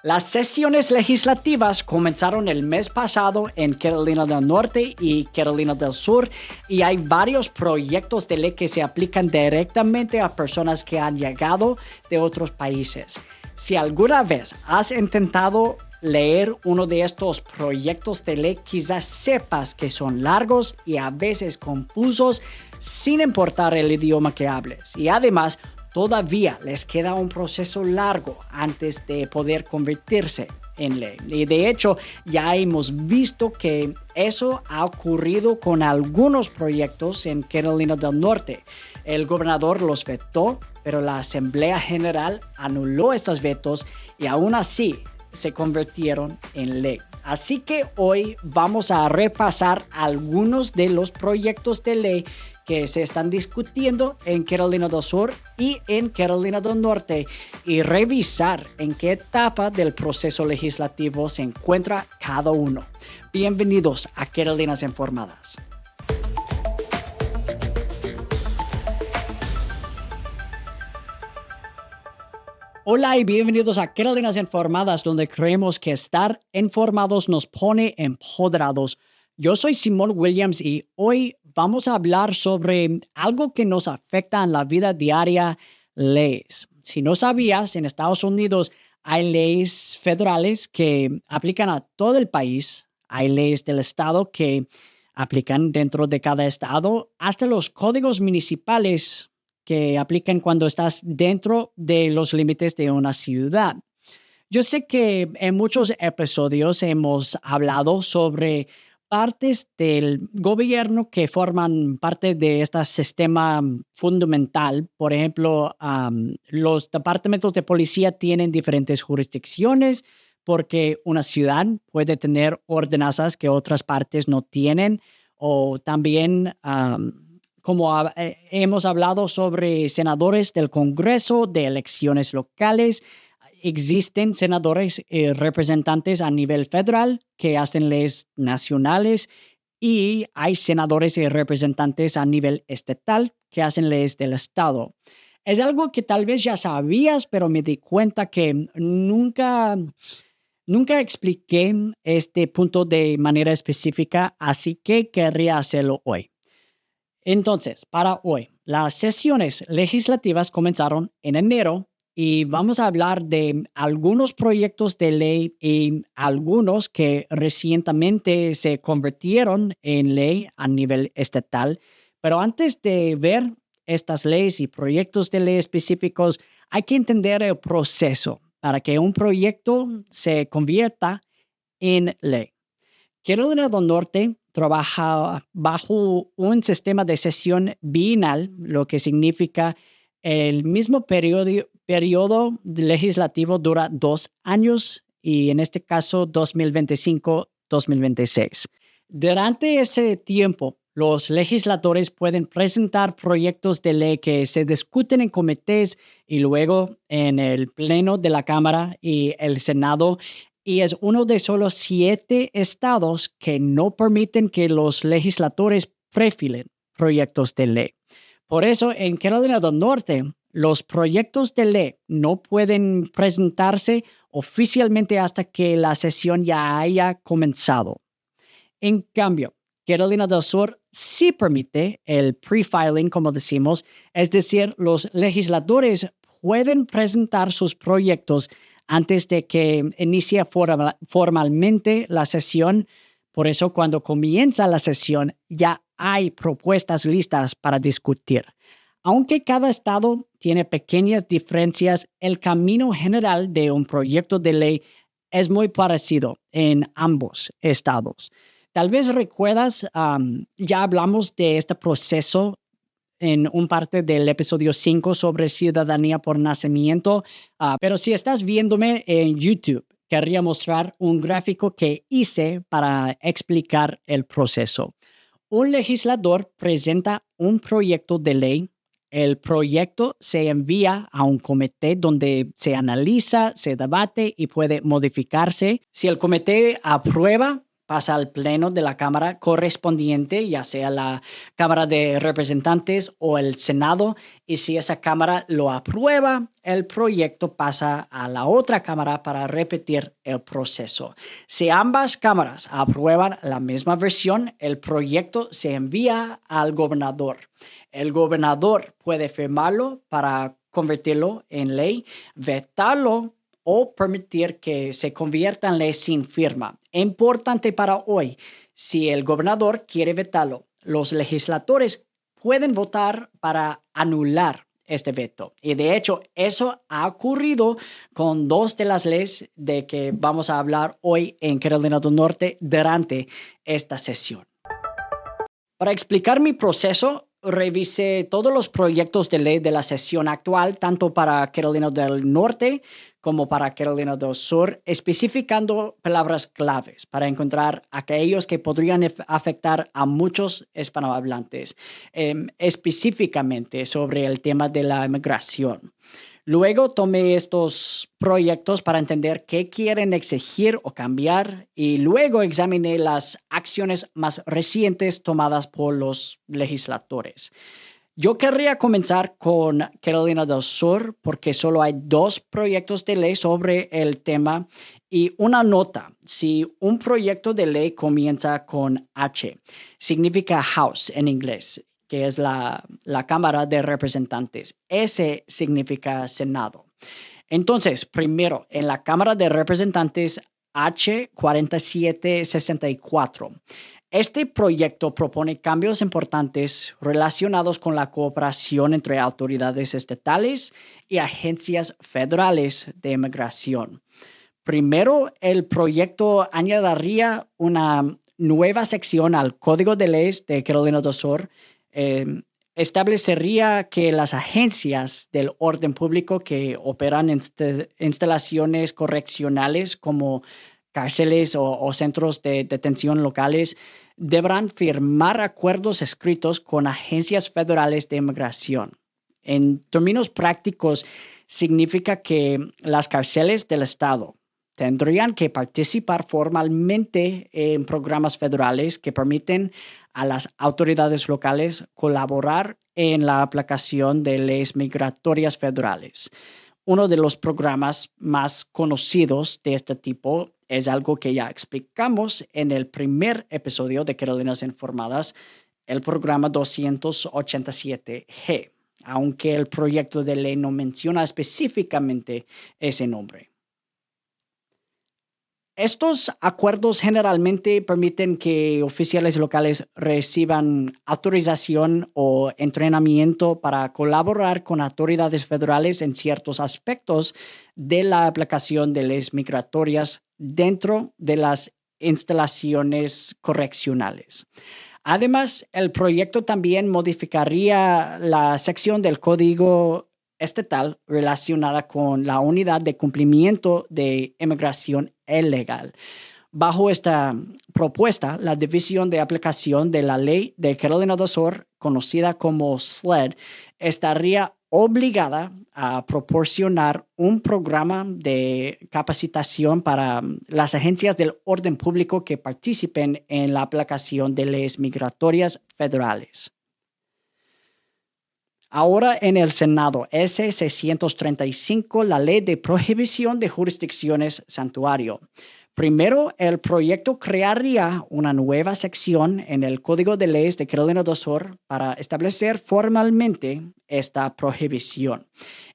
Las sesiones legislativas comenzaron el mes pasado en Carolina del Norte y Carolina del Sur y hay varios proyectos de ley que se aplican directamente a personas que han llegado de otros países. Si alguna vez has intentado leer uno de estos proyectos de ley, quizás sepas que son largos y a veces confusos sin importar el idioma que hables. Y además, todavía les queda un proceso largo antes de poder convertirse en ley. Y de hecho, ya hemos visto que eso ha ocurrido con algunos proyectos en Carolina del Norte. El gobernador los vetó, pero la Asamblea General anuló estos vetos y aún así se convirtieron en ley. Así que hoy vamos a repasar algunos de los proyectos de ley que se están discutiendo en Carolina del Sur y en Carolina del Norte y revisar en qué etapa del proceso legislativo se encuentra cada uno. Bienvenidos a Carolinas Informadas. Hola y bienvenidos a Carolinas Informadas, donde creemos que estar informados nos pone empoderados. Yo soy Simón Williams y hoy vamos a hablar sobre algo que nos afecta en la vida diaria, leyes. Si no sabías, en Estados Unidos hay leyes federales que aplican a todo el país. Hay leyes del estado que aplican dentro de cada estado, hasta los códigos municipales que aplican cuando estás dentro de los límites de una ciudad. Yo sé que en muchos episodios hemos hablado sobre partes del gobierno que forman parte de este sistema fundamental. Por ejemplo, los departamentos de policía tienen diferentes jurisdicciones porque una ciudad puede tener ordenanzas que otras partes no tienen, o también como hemos hablado sobre senadores del Congreso, de elecciones locales. Existen senadores y representantes a nivel federal que hacen leyes nacionales y hay senadores y representantes a nivel estatal que hacen leyes del estado. Es algo que tal vez ya sabías, pero me di cuenta que nunca expliqué este punto de manera específica, así que querría hacerlo hoy. Entonces, para hoy, las sesiones legislativas comenzaron en enero y vamos a hablar de algunos proyectos de ley y algunos que recientemente se convirtieron en ley a nivel estatal. Pero antes de ver estas leyes y proyectos de ley específicos, hay que entender el proceso para que un proyecto se convierta en ley. Carolina del Norte trabaja bajo un sistema de sesión bienal, lo que significa el mismo periodo legislativo dura 2 años y en este caso 2025-2026. Durante ese tiempo, los legisladores pueden presentar proyectos de ley que se discuten en comités y luego en el pleno de la Cámara y el Senado. Y es uno de solo 7 estados que no permiten que los legisladores prefilen proyectos de ley. Por eso, en Carolina del Norte, los proyectos de ley no pueden presentarse oficialmente hasta que la sesión ya haya comenzado. En cambio, Carolina del Sur sí permite el pre-filing, como decimos, es decir, los legisladores pueden presentar sus proyectos antes de que inicie formalmente la sesión. Por eso, cuando comienza la sesión, ya hay propuestas listas para discutir. Aunque cada estado tiene pequeñas diferencias, el camino general de un proyecto de ley es muy parecido en ambos estados. Tal vez recuerdas, ya hablamos de este proceso en un parte del episodio 5 sobre ciudadanía por nacimiento, pero si estás viéndome en YouTube, querría mostrar un gráfico que hice para explicar el proceso. Un legislador presenta un proyecto de ley. El proyecto se envía a un comité donde se analiza, se debate y puede modificarse. Si el comité aprueba, pasa al pleno de la Cámara correspondiente, ya sea la Cámara de Representantes o el Senado, y si esa Cámara lo aprueba, el proyecto pasa a la otra Cámara para repetir el proceso. Si ambas cámaras aprueban la misma versión, el proyecto se envía al gobernador. El gobernador puede firmarlo para convertirlo en ley, vetarlo o permitir que se convierta en ley sin firma. Importante para hoy, si el gobernador quiere vetarlo, los legisladores pueden votar para anular este veto. Y de hecho, eso ha ocurrido con dos de las leyes de que vamos a hablar hoy en Carolina del Norte durante esta sesión. Para explicar mi proceso, revisé todos los proyectos de ley de la sesión actual, tanto para Carolina del Norte como para Carolina del Sur, especificando palabras claves para encontrar aquellos que podrían afectar a muchos hispanohablantes, específicamente sobre el tema de la inmigración. Luego tomé estos proyectos para entender qué quieren exigir o cambiar y luego examiné las acciones más recientes tomadas por los legisladores. Yo querría comenzar con Carolina del Sur porque solo hay dos proyectos de ley sobre el tema y una nota. Si un proyecto de ley comienza con H, significa House en inglés, que es la Cámara de Representantes. S significa Senado. Entonces, primero, en la Cámara de Representantes H4764. Este proyecto propone cambios importantes relacionados con la cooperación entre autoridades estatales y agencias federales de inmigración. Primero, el proyecto añadiría una nueva sección al Código de Leyes de Carolina del Sur. Establecería que las agencias del orden público que operan en instalaciones correccionales como cárceles o centros de detención locales deberán firmar acuerdos escritos con agencias federales de inmigración. En términos prácticos, significa que las cárceles del estado tendrían que participar formalmente en programas federales que permiten a las autoridades locales colaborar en la aplicación de leyes migratorias federales. Uno de los programas más conocidos de este tipo es algo que ya explicamos en el primer episodio de Carolinas Informadas, el programa 287G, aunque el proyecto de ley no menciona específicamente ese nombre. Estos acuerdos generalmente permiten que oficiales locales reciban autorización o entrenamiento para colaborar con autoridades federales en ciertos aspectos de la aplicación de leyes migratorias dentro de las instalaciones correccionales. Además, el proyecto también modificaría la sección del Código estatal relacionada con la unidad de cumplimiento de inmigración ilegal. Bajo esta propuesta, la División de Aplicación de la Ley de Carolina del Sur, conocida como SLED, estaría obligada a proporcionar un programa de capacitación para las agencias del orden público que participen en la aplicación de leyes migratorias federales. Ahora en el Senado, S-635, la Ley de Prohibición de Jurisdicciones Santuario. Primero, el proyecto crearía una nueva sección en el Código de Leyes de Carolina del Sur para establecer formalmente esta prohibición.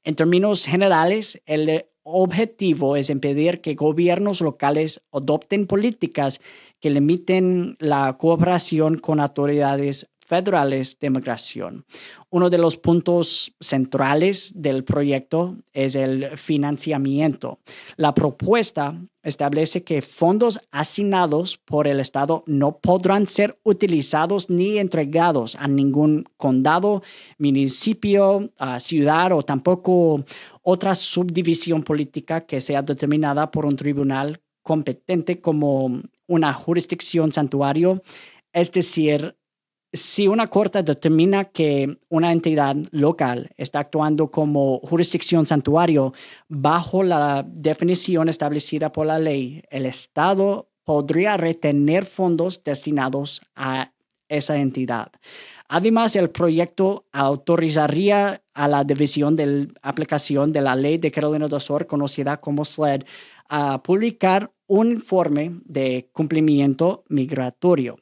En términos generales, el objetivo es impedir que gobiernos locales adopten políticas que limiten la cooperación con autoridades federales de inmigración. Uno de los puntos centrales del proyecto es el financiamiento. La propuesta establece que fondos asignados por el Estado no podrán ser utilizados ni entregados a ningún condado, municipio, ciudad o tampoco otra subdivisión política que sea determinada por un tribunal competente como una jurisdicción santuario, es decir, si una corte determina que una entidad local está actuando como jurisdicción santuario bajo la definición establecida por la ley, el Estado podría retener fondos destinados a esa entidad. Además, el proyecto autorizaría a la División de Aplicación de la Ley de Carolina del Sur, conocida como SLED, a publicar un informe de cumplimiento migratorio.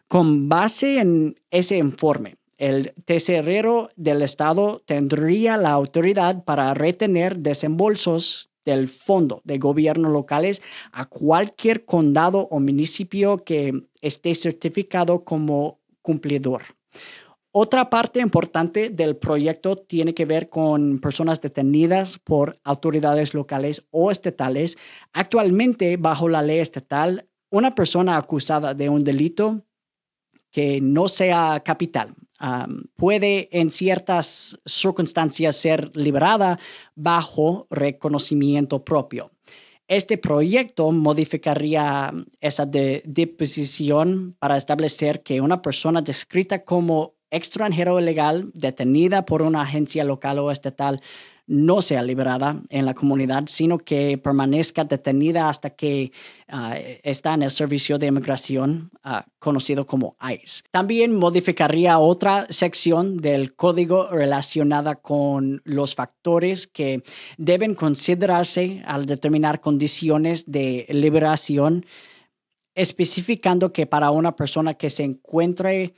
Con base en ese informe, el tesorero del Estado tendría la autoridad para retener desembolsos del fondo de gobierno locales a cualquier condado o municipio que esté certificado como cumplidor. Otra parte importante del proyecto tiene que ver con personas detenidas por autoridades locales o estatales. Actualmente, bajo la ley estatal, una persona acusada de un delito que no sea capital puede en ciertas circunstancias ser liberada bajo reconocimiento propio. Este proyecto modificaría esa disposición para establecer que una persona descrita como extranjero ilegal detenida por una agencia local o estatal no sea liberada en la comunidad, sino que permanezca detenida hasta que está en el servicio de inmigración conocido como ICE. También modificaría otra sección del código relacionada con los factores que deben considerarse al determinar condiciones de liberación, especificando que para una persona que se encuentre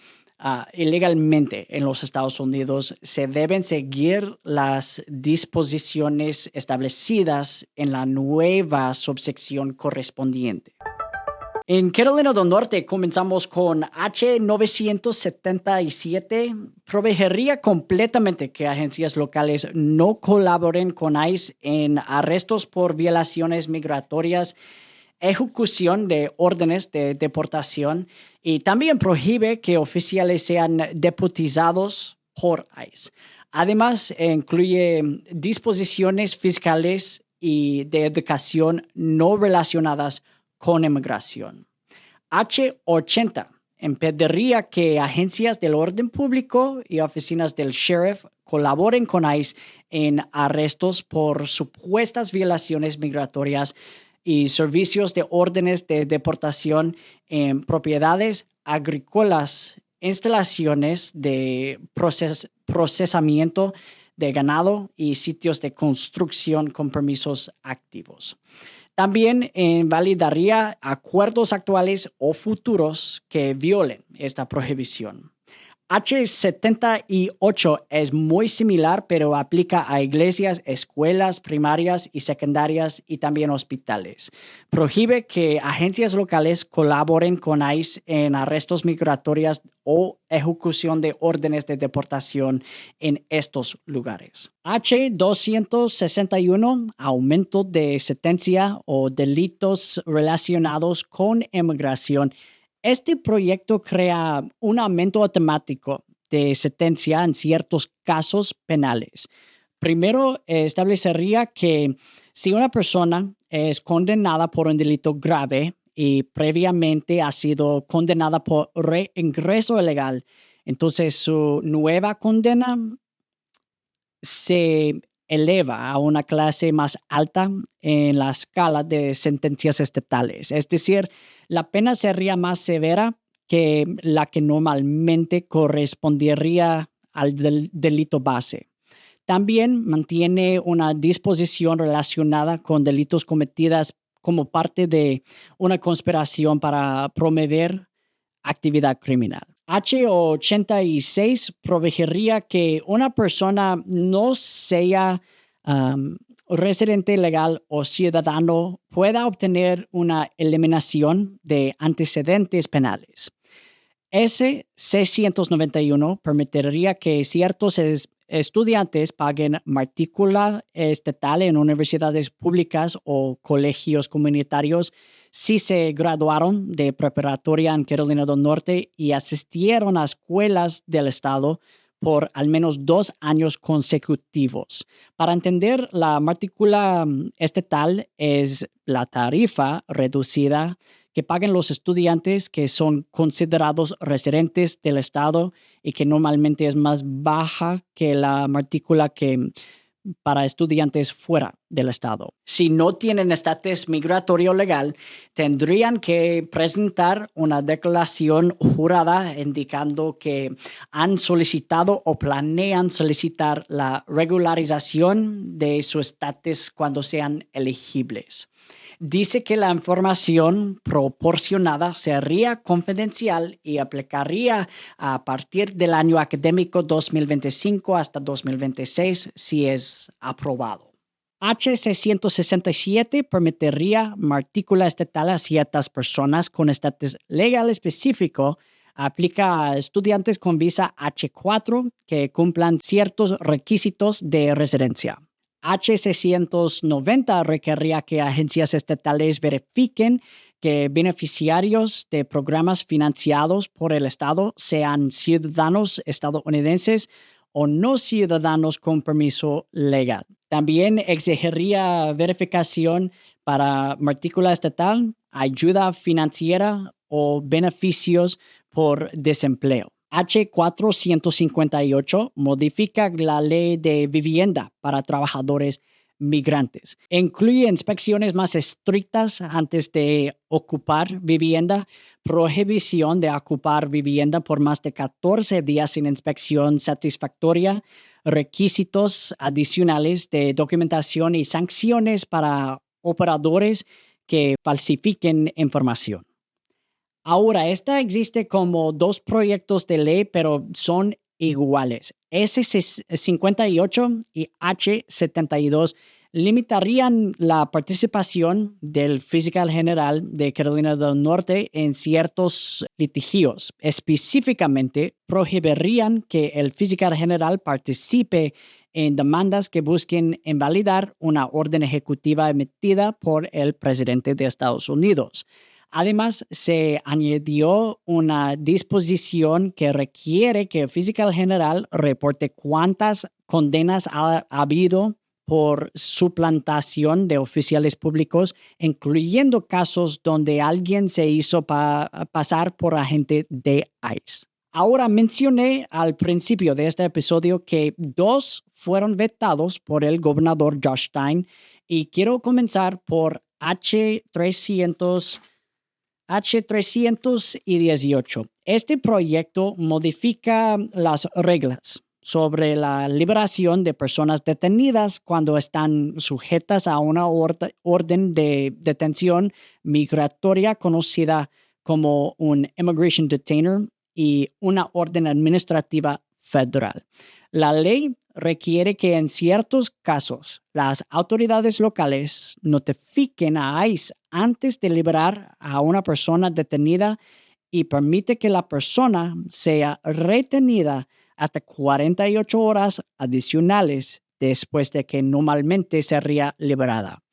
ilegalmente en los Estados Unidos, se deben seguir las disposiciones establecidas en la nueva subsección correspondiente. En Carolina del Norte comenzamos con H-977. Proveería completamente que agencias locales no colaboren con ICE en arrestos por violaciones migratorias, ejecución de órdenes de deportación y también prohíbe que oficiales sean deputizados por ICE. Además, incluye disposiciones fiscales y de educación no relacionadas con inmigración. H-80 impediría que agencias del orden público y oficinas del sheriff colaboren con ICE en arrestos por supuestas violaciones migratorias y servicios de órdenes de deportación en propiedades agrícolas, instalaciones de procesamiento de ganado y sitios de construcción con permisos activos. También invalidaría acuerdos actuales o futuros que violen esta prohibición. H-78 es muy similar, pero aplica a iglesias, escuelas primarias y secundarias y también hospitales. Prohíbe que agencias locales colaboren con ICE en arrestos migratorios o ejecución de órdenes de deportación en estos lugares. H-261, aumento de sentencia o delitos relacionados con inmigración. Este proyecto crea un aumento automático de sentencia en ciertos casos penales. Primero, establecería que si una persona es condenada por un delito grave y previamente ha sido condenada por reingreso ilegal, entonces su nueva condena se eleva a una clase más alta en la escala de sentencias estatales. Es decir, la pena sería más severa que la que normalmente correspondería al delito base. También mantiene una disposición relacionada con delitos cometidos como parte de una conspiración para promover actividad criminal. H-86 proveería que una persona no sea residente legal o ciudadano pueda obtener una eliminación de antecedentes penales. S-691 permitiría que ciertos estudiantes paguen matrícula estatal en universidades públicas o colegios comunitarios si se graduaron de preparatoria en Carolina del Norte y asistieron a escuelas del estado por al menos 2 años consecutivos. Para entender, la matrícula estatal es la tarifa reducida que pagan los estudiantes que son considerados residentes del estado y que normalmente es más baja que la matrícula que para estudiantes fuera del estado. Si no tienen estatus migratorio legal, tendrían que presentar una declaración jurada indicando que han solicitado o planean solicitar la regularización de su estatus cuando sean elegibles. Dice que la información proporcionada sería confidencial y aplicaría a partir del año académico 2025 hasta 2026 si es aprobado. H-667 permitiría matrícula estatal a ciertas personas con estatus legal específico. Aplica a estudiantes con visa H-4 que cumplan ciertos requisitos de residencia. H-690 requería que agencias estatales verifiquen que beneficiarios de programas financiados por el Estado sean ciudadanos estadounidenses o no ciudadanos con permiso legal. También exigiría verificación para matrícula estatal, ayuda financiera o beneficios por desempleo. H-458 modifica la ley de vivienda para trabajadores migrantes. Incluye inspecciones más estrictas antes de ocupar vivienda, prohibición de ocupar vivienda por más de 14 días sin inspección satisfactoria, requisitos adicionales de documentación y sanciones para operadores que falsifiquen información. Ahora, esta existe como dos proyectos de ley, pero son iguales. S-58 y H-72 limitarían la participación del fiscal general de Carolina del Norte en ciertos litigios. Específicamente, prohibirían que el fiscal general participe en demandas que busquen invalidar una orden ejecutiva emitida por el presidente de Estados Unidos. Además, se añadió una disposición que requiere que el fiscal general reporte cuántas condenas ha habido por suplantación de oficiales públicos, incluyendo casos donde alguien se hizo pasar por agente de ICE. Ahora mencioné al principio de este episodio que dos fueron vetados por el gobernador Josh Stein y quiero comenzar por H-318. Este proyecto modifica las reglas sobre la liberación de personas detenidas cuando están sujetas a una orden de detención migratoria conocida como un immigration detainer y una orden administrativa federal. La ley requiere que en ciertos casos las autoridades locales notifiquen a ICE antes de liberar a una persona detenida y permite que la persona sea retenida hasta 48 horas adicionales después de que normalmente sería liberada.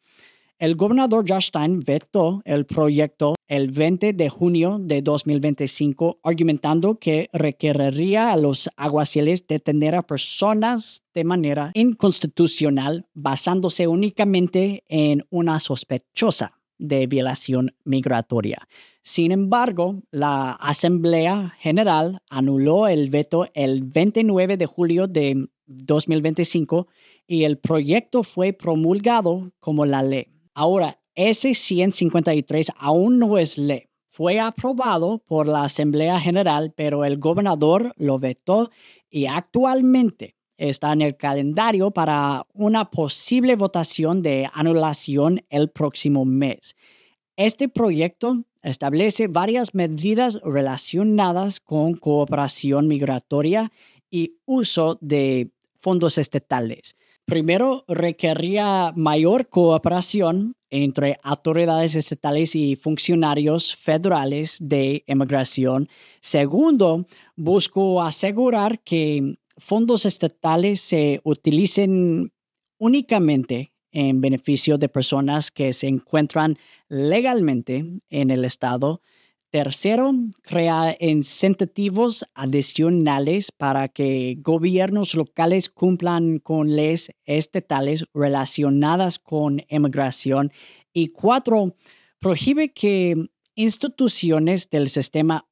El gobernador Josh Stein vetó el proyecto el 20 de junio de 2025, argumentando que requeriría a los alguaciles detener a personas de manera inconstitucional, basándose únicamente en una sospechosa de violación migratoria. Sin embargo, la Asamblea General anuló el veto el 29 de julio de 2025 y el proyecto fue promulgado como la ley. Ahora, S-153 aún no es ley. Fue aprobado por la Asamblea General, pero el gobernador lo vetó y actualmente está en el calendario para una posible votación de anulación el próximo mes. Este proyecto establece varias medidas relacionadas con cooperación migratoria y uso de fondos estatales. Primero, requería mayor cooperación entre autoridades estatales y funcionarios federales de inmigración. Segundo, buscó asegurar que fondos estatales se utilicen únicamente en beneficio de personas que se encuentran legalmente en el estado. Tercero, crea incentivos adicionales para que gobiernos locales cumplan con leyes estatales relacionadas con inmigración. Y cuatro, prohíbe que instituciones del sistema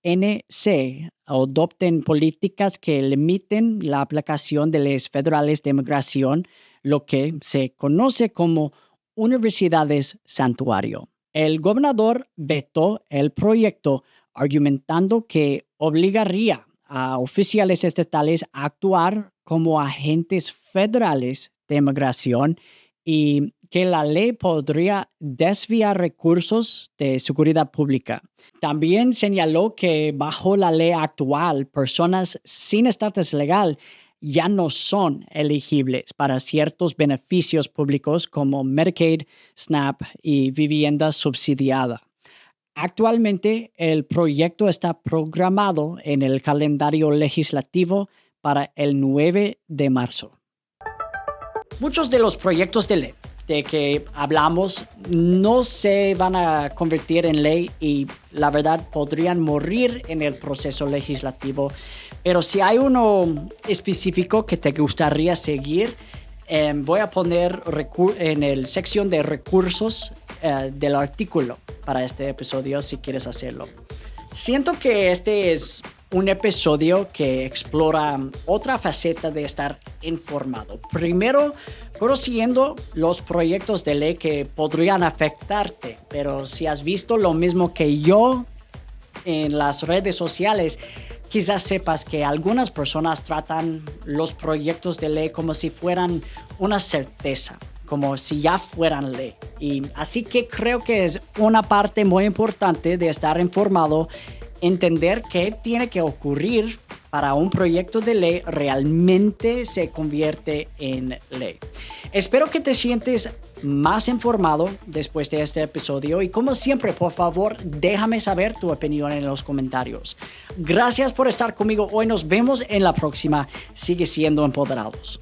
NC adopten políticas que limiten la aplicación de leyes federales de inmigración, lo que se conoce como universidades santuario. El gobernador vetó el proyecto argumentando que obligaría a oficiales estatales a actuar como agentes federales de inmigración y que la ley podría desviar recursos de seguridad pública. También señaló que bajo la ley actual, personas sin estatus legal ya no son elegibles para ciertos beneficios públicos como Medicaid, SNAP y vivienda subsidiada. Actualmente, el proyecto está programado en el calendario legislativo para el 9 de marzo. Muchos de los proyectos de ley de que hablamos no se van a convertir en ley y la verdad podrían morir en el proceso legislativo. Pero si hay uno específico que te gustaría seguir, voy a poner en la sección de recursos del artículo para este episodio si quieres hacerlo. Siento que este es un episodio que explora otra faceta de estar informado. Primero, conociendo los proyectos de ley que podrían afectarte, pero si has visto lo mismo que yo en las redes sociales, quizás sepas que algunas personas tratan los proyectos de ley como si fueran una certeza, como si ya fueran ley. Y así que creo que es una parte muy importante de estar informado, entender qué tiene que ocurrir para un proyecto de ley realmente se convierte en ley. Espero que te sientes más informado después de este episodio y como siempre, por favor, déjame saber tu opinión en los comentarios. Gracias por estar conmigo hoy. Nos vemos en la próxima. Sigue siendo empoderados.